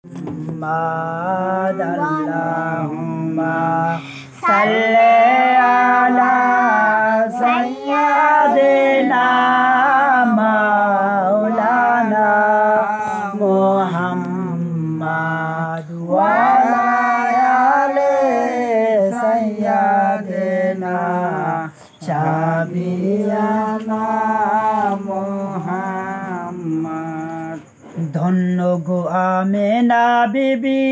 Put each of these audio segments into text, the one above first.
محمد اللهم صل على سيدنا مولانا محمد وعلى آل سيدنا شفيعنا محمد ধন্য গো আমেনা বিবি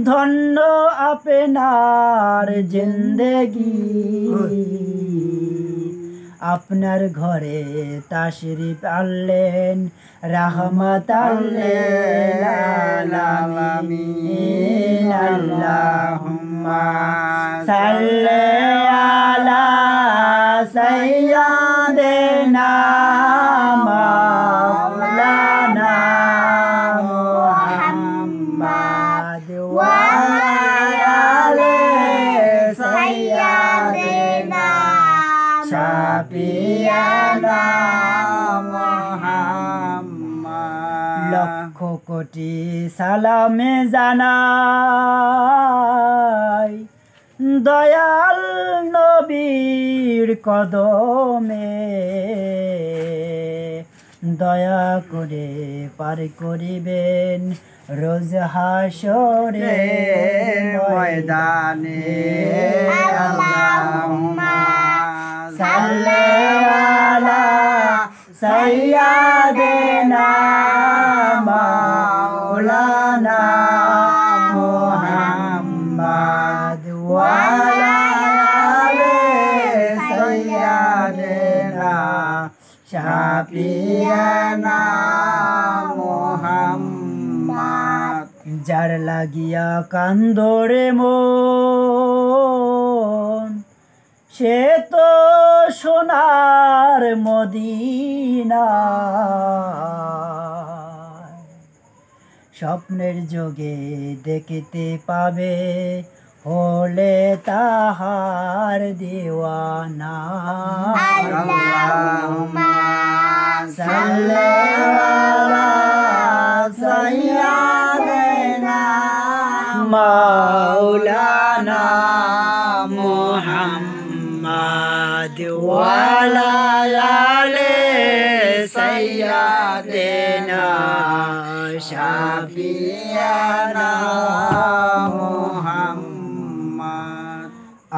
ধন্য আপনার জিন্দেগি আপনার ঘরে তাশরিফ আনলেন রাহমাতাল লিল আলামিন আল্লাহুম্মা সাল্লি আলা সাইয়্যিদিনা মাওলানা মুহাম্মদ ওয়া আলা আলি সাইয়্যিদিনা শাফিয়ানা মুহাম্মদ লক্ষ কোটি সালামে জানাই দয়াল নবীর কদমে দয়া করে পার করিবেন রোজ হাসরে ময়দানে আল্লাহুম্মা সাল্লি আলা সাইয়্যিদিনা মাওলানা মুহাম্মদ ওয়া আলা আলি সাইয়্যিদিনা শাফিয়ানা মুহাম্মদ যার লাগিয়া কান্দরে মন সে তো সোনার মদিনা স্বপ্নের যোগে দেখিতে পাবে হলে তাহার দিওয়ানা আল্লাহুম্মা সাল্লি আলা সাইয়্যিদিনা মাওলানা মুহাম্মদ ওয়া আলা আলি সাইয়্যিদিনা শাফিয়ানা মুহাম্মদ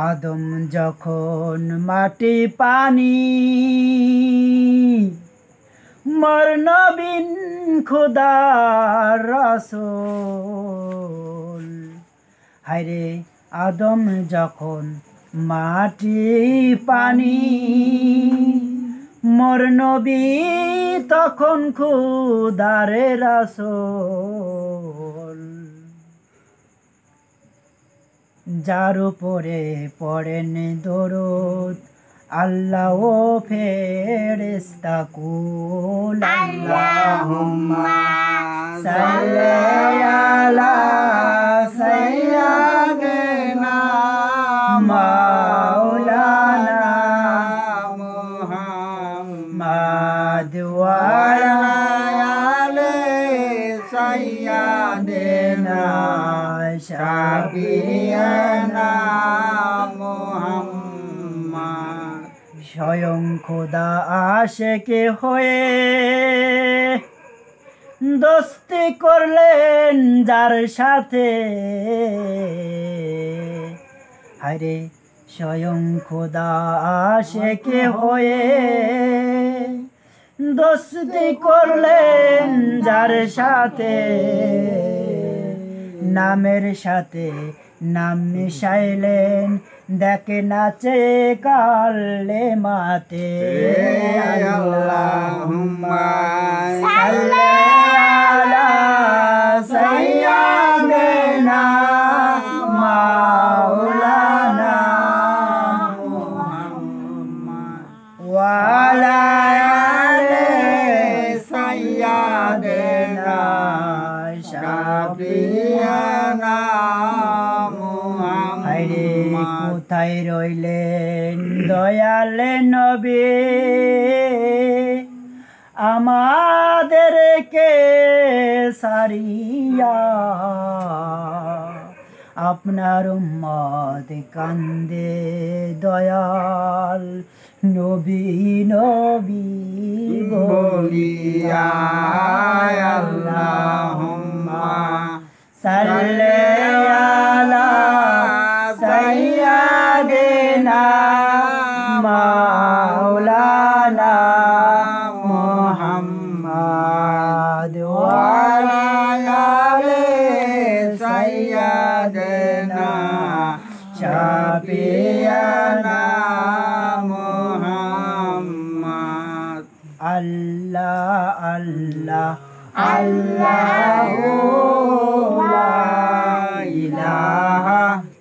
আদম যখন মাটি পানি মর নবীন খোদার রাসূল হায়রে আদম যখন মাটি পানি মোর নবী তখন খোদার রাসূল যার উপরে পড়েন দরুদ আল্লাহ ও ফেরেশতা কুল আল্লাহুম্মা সাল্লি আলা সাইয়্যিদিনা মাওলানা মুহাম্মদ ওয়া আলা আলি সাইয়্যিদিনা শাফিয়ানা মুহাম্মদ স্বয়ং খোদা আশিকে হয়ে দোস্তি করলেন যার সাথে হায়রে স্বয়ং খোদা আশিকে হয়ে দোস্তি করলেন যার সাথে নামের সাথে নাম মিশাইলেন দেখে নাচে কালে মাতে আল্লাহুম্মা সাল্লি আলা সাইয়্যিদিনা মাওলানা মুহাম্মদ ওয়া আলা আলি সাইয়্যিদিনা শাফিয়ানা মুহাম্মদ কোথায় রইলেন দয়াল নবী আমার তাদেরকে সারিয়া আপনার উম্মত কান্দে দয়াল নবী নবী বলিয়া আল্লাহুম্মা সাল্লি আলা সাইয়্যিদিনা মাওলানা মুহাম্মদ ওয়া আলা আলি সাইয়্যিদিনা শাফিয়ানা মুহাম্মদ আল্লাহ আল্লাহ আল্লাহু লা ইলাহা